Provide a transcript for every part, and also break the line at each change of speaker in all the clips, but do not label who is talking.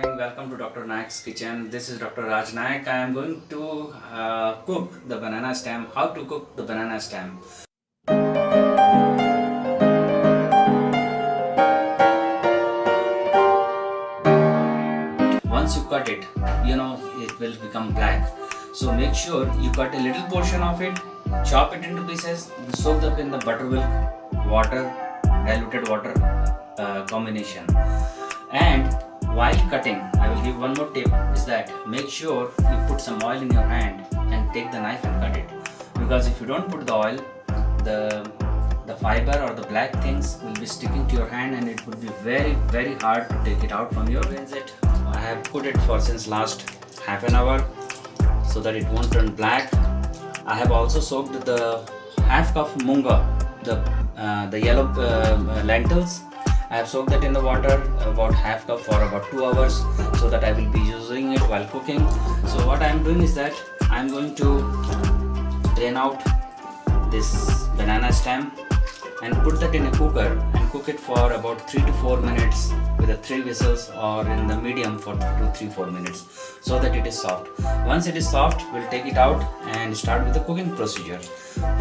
morning. Welcome to Dr. Naik's kitchen. This is Dr. Raj Naik. I am going to cook the banana stem. How to cook the banana stem? Once you cut it, it will become black. So make sure you cut a little portion of it, chop it into pieces, soak up in the buttermilk, water, diluted water combination. And while cutting, I will give one more tip is that make sure you put some oil in your hand and take the knife and cut it. Because if you don't put the oil, the fiber or the black things will be sticking to your hand and it would be very hard to take it out from your hands. I have put it for since last half an hour so that it won't turn black. I have also soaked the half cup munga, the yellow lentils. I have soaked that in the water about half cup for about 2 hours so that I will be using it while cooking. So what I am doing is that I am going to drain out this banana stem and put that in a cooker and cook it for about 3 to 4 minutes with a 3 whistles or in the medium for 2, 3, 4 minutes so that it is soft. Once it is soft, we'll take it out and start with the cooking procedure.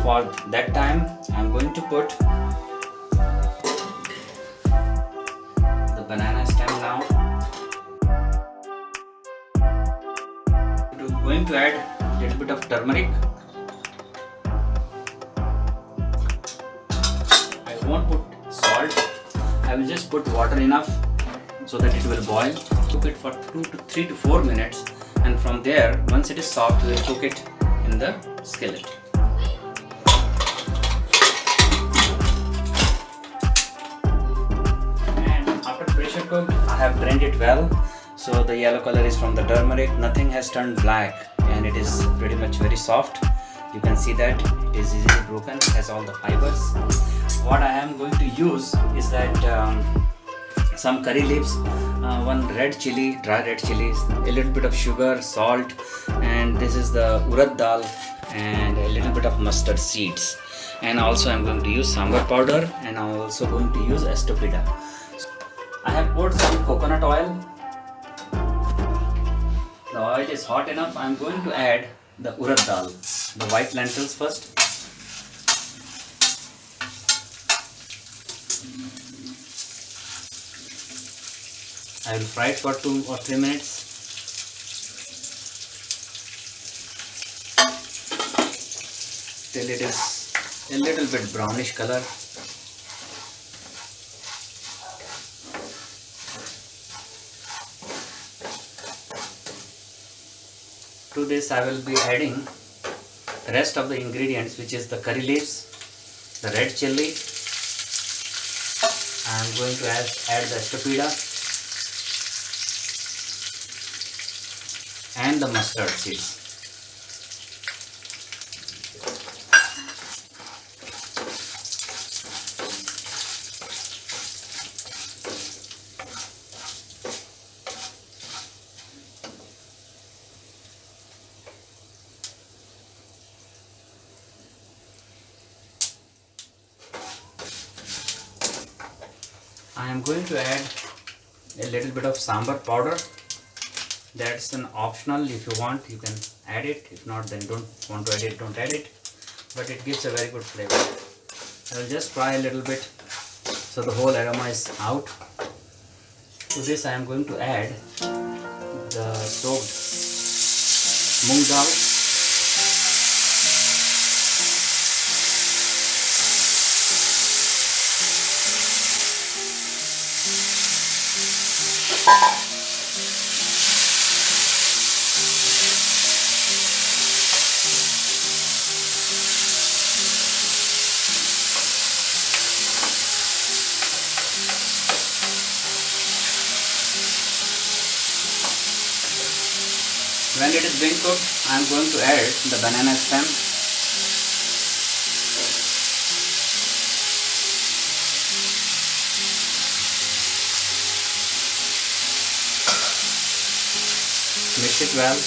For that time, I'm going to put banana stem now. I'm going to add a little bit of turmeric. I won't put salt. I will just put water enough so that it will boil. Cook it for 3 to 4 minutes, and from there, once it is soft, we will cook it in the skillet. I have drained it well, so the yellow color is from the turmeric. Nothing has turned black and it is pretty much very soft. You can see that it is easily broken, it has all the fibers. What I am going to use is that some curry leaves, one red chili, dry red chilies, a little bit of sugar, salt, and this is the urad dal and a little bit of mustard seeds. And also I am going to use sambar powder and I am also going to use estopida. I have poured some coconut oil. The oil is hot enough. I am going to add the urad dal, the white lentils first. I will fry it for 2 or 3 minutes. Till it is a little bit brownish color. To this I will be adding the rest of the ingredients, which is the curry leaves, the red chili. I am going to add the estopida and the mustard seeds. I am going to add a little bit of sambar powder. That's an optional. If you want, you can add it. If not, then don't want to add it, don't add it. But it gives a very good flavor. I will just fry a little bit so the whole aroma is out. To this I am going to add the soaked moong dal. When it is being cooked, I am going to add the banana stem. Mix it well.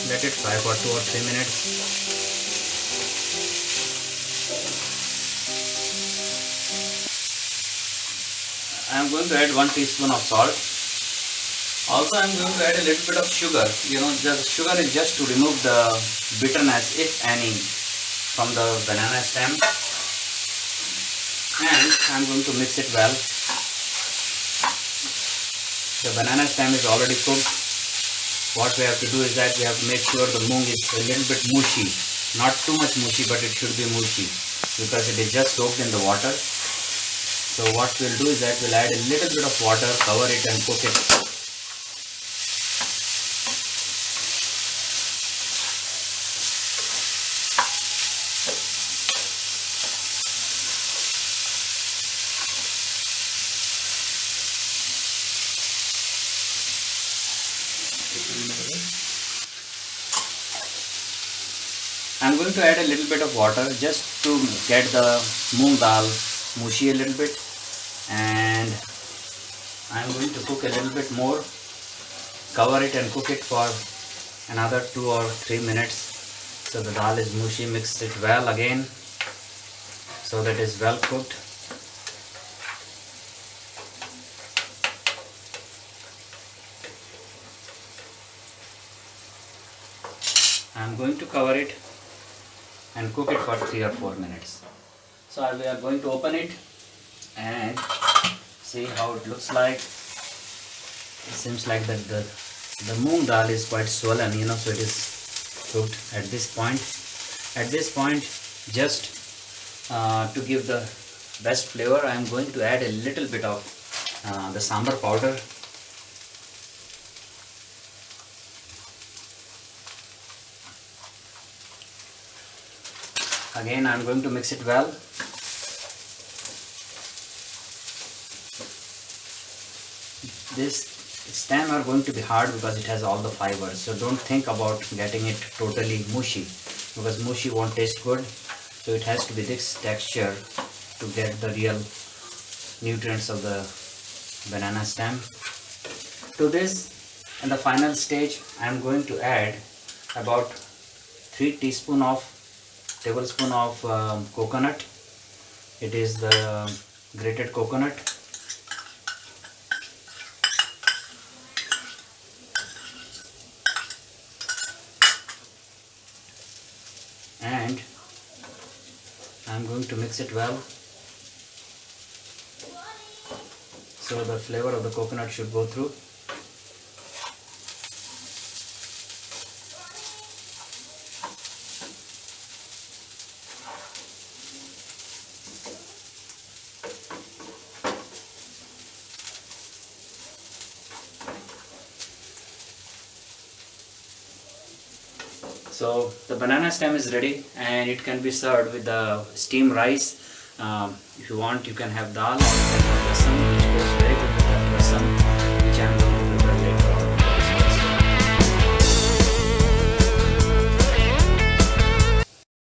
Let it fry for 2 or 3 minutes. I am going to add 1 teaspoon of salt. Also, I am going to add a little bit of sugar. The sugar is just to remove the bitterness, if any, from the banana stem. And I am going to mix it well. The banana stem is already cooked. What we have to do is that we have to make sure the moong is a little bit mushy. Not too much mushy, but it should be mushy because it is just soaked in the water. So what we'll do is that we'll add a little bit of water, cover it and cook it. I'm going to add a little bit of water just to get the moong dal mushy a little bit, and I'm going to cook a little bit more, cover it and cook it for another 2 or 3 minutes. So the dal is mushy. Mix it well again so that it is well cooked. I'm going to cover it and cook it for 3 or 4 minutes. So we are going to open it and see how it looks like. It seems like that the moong dal is quite swollen, so it is cooked at this point. At this point, just to give the best flavor, I am going to add a little bit of the sambar powder. Again, I am going to mix it well. This stem are going to be hard because it has all the fibers, so don't think about getting it totally mushy because mushy won't taste good. So it has to be this texture to get the real nutrients of the banana stem. To this, in the final stage, I am going to add about 3 tablespoon of coconut. It is the grated coconut. And I'm going to mix it well so the flavor of the coconut should go through. So the banana stem is ready and it can be served with the steamed rice. If you want, you can have dal or you can have rasam, which goes very good with that rasam.